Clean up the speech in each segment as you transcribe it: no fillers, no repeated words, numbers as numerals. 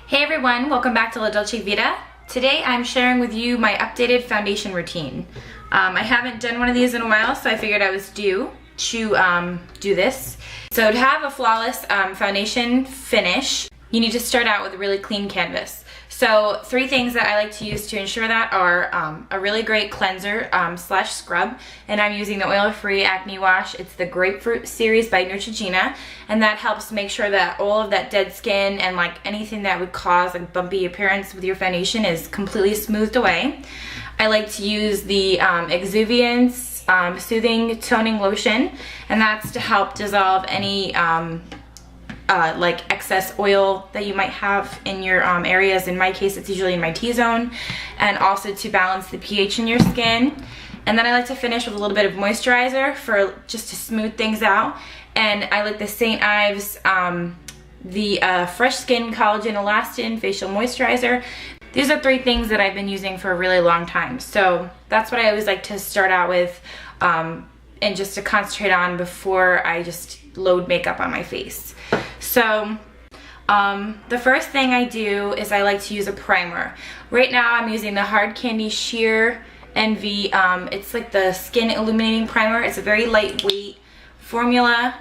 Hey everyone, welcome back to La Dolce Vita. Today I'm sharing with you my updated foundation routine. I haven't done one of these in a while, so I figured I was due to do this. So to have a flawless foundation finish, you need to start out with a really clean canvas. So 3 things that I like to use to ensure that are a really great cleanser slash scrub, and I'm using the oil-free acne wash. It's the Grapefruit series by Neutrogena, and that helps make sure that all of that dead skin and like anything that would cause a bumpy appearance with your foundation is completely smoothed away. I like to use the Exuviance Soothing Toning Lotion, and that's to help dissolve any like excess oil that you might have in your areas. In my case, it's usually in my T-zone, and also to balance the pH in your skin. And then I like to finish with a little bit of moisturizer for just to smooth things out. And I like the St. Ives Fresh Skin Collagen Elastin Facial Moisturizer. These are 3 things that I've been using for a really long time. So that's what I always like to start out with and just to concentrate on before I just load makeup on my face. So the first thing I do is I like to use a primer. Right now I'm using the Hard Candy Sheer Envy. It's like the Skin Illuminating Primer. It's a very lightweight formula.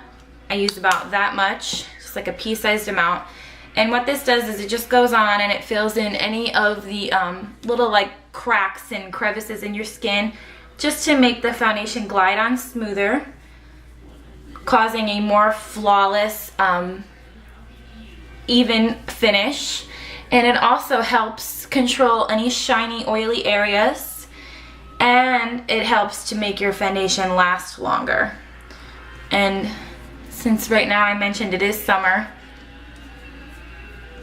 I use about that much, just like a pea-sized amount. And what this does is it just goes on and it fills in any of the little like cracks and crevices in your skin, just to make the foundation glide on smoother, causing a more flawless, even finish. And it also helps control any shiny, oily areas, and it helps to make your foundation last longer. And since right now I mentioned it is summer,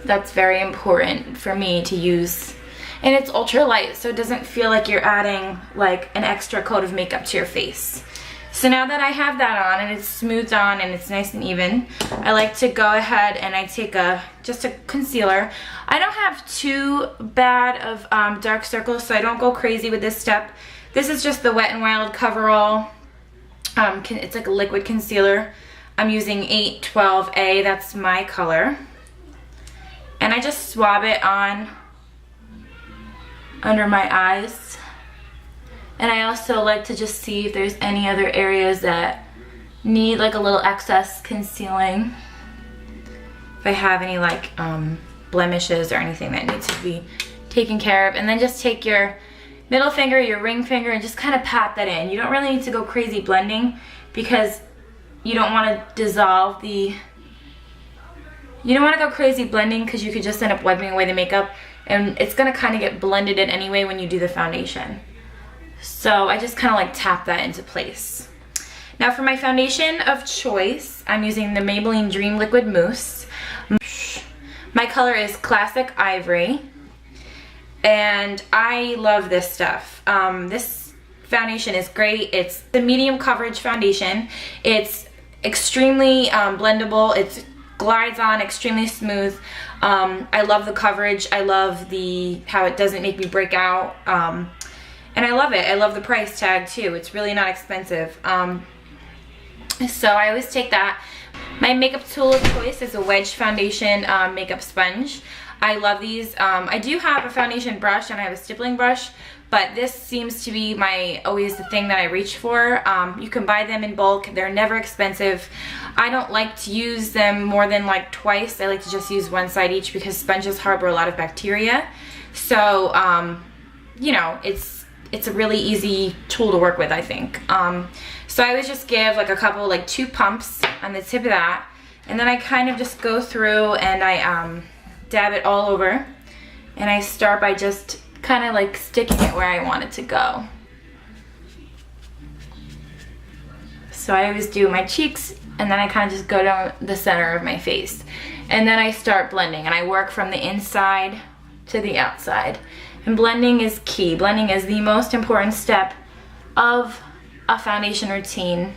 that's very important for me to use. And it's ultra light, so it doesn't feel like you're adding like an extra coat of makeup to your face. So now that I have that on and it's smoothed on and it's nice and even, I like to go ahead and I take just a concealer. I don't have too bad of dark circles, so I don't go crazy with this step. This is just the Wet n Wild Coverall. It's like a liquid concealer. I'm using 812A, that's my color. And I just swab it on under my eyes. And I also like to just see if there's any other areas that need like a little excess concealing. If I have any like blemishes or anything that needs to be taken care of. And then just take your middle finger, your ring finger, and just kind of pat that in. You don't really need to go crazy blending because you don't want to dissolve the... You don't want to go crazy blending because you could just end up wiping away the makeup, and it's going to kind of get blended in anyway when you do the foundation. So I just kind of like tap that into place. Now for my foundation of choice, I'm using the Maybelline Dream Liquid Mousse. My color is Classic Ivory, and I love this stuff. This foundation is great. It's the medium coverage foundation. It's extremely blendable. It glides on extremely smooth. I love the coverage. I love how it doesn't make me break out. And I love it. I love the price tag too. It's really not expensive. So I always take that. My makeup tool of choice is a Wedge Foundation makeup sponge. I love these. I do have a foundation brush and I have a stippling brush, but this seems to be always the thing that I reach for. You can buy them in bulk. They're never expensive. I don't like to use them more than like twice. I like to just use one side each because sponges harbor a lot of bacteria. So, you know, it's a really easy tool to work with, I think. So I always just give like a couple, like 2 pumps on the tip of that, and then I kind of just go through and I dab it all over, and I start by just kind of like sticking it where I want it to go. So I always do my cheeks, and then I kind of just go down the center of my face, and then I start blending, and I work from the inside to the outside. And blending is key. Blending is the most important step of a foundation routine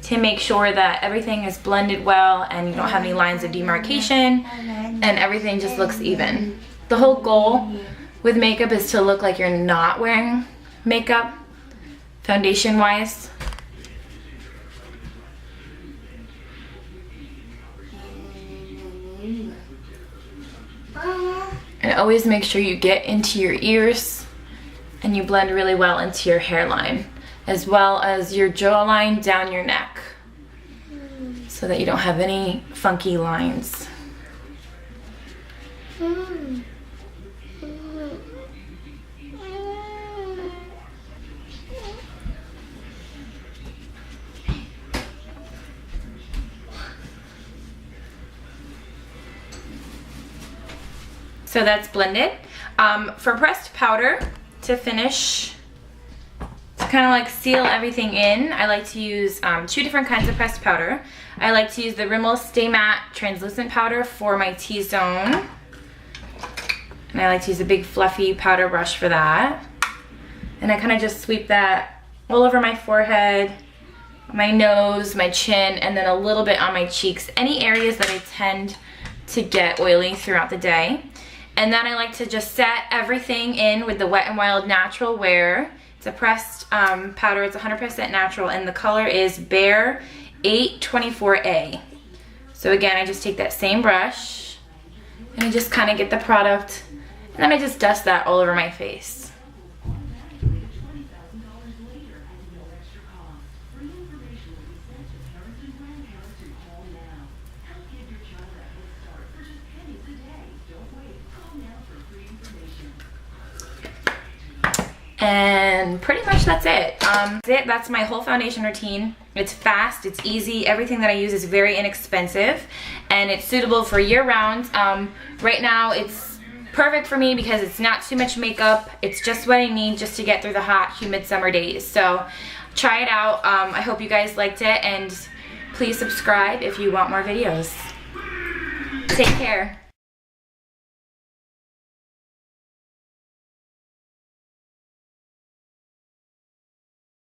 to make sure that everything is blended well and you don't have any lines of demarcation and everything just looks even. The whole goal with makeup is to look like you're not wearing makeup, foundation wise. always make sure you get into your ears and you blend really well into your hairline, as well as your jawline down your neck, so that you don't have any funky lines. So that's blended. For pressed powder to finish, to kind of like seal everything in, I like to use 2 different kinds of pressed powder. I like to use the Rimmel Stay Matte Translucent Powder for my T-zone. And I like to use a big fluffy powder brush for that. And I kind of just sweep that all over my forehead, my nose, my chin, and then a little bit on my cheeks, any areas that I tend to get oily throughout the day. And then I like to just set everything in with the Wet n Wild Natural Wear. It's a pressed powder, it's 100% natural, and the color is Bare 824A. So again, I just take that same brush, and I just kind of get the product, and then I just dust that all over my face. And pretty much that's it. That's my whole foundation routine. It's fast, it's easy, everything that I use is very inexpensive, and it's suitable for year-round. Right now it's perfect for me because it's not too much makeup. It's just what I need just to get through the hot, humid summer days. So try it out. I hope you guys liked it, and please subscribe if you want more videos. Take care.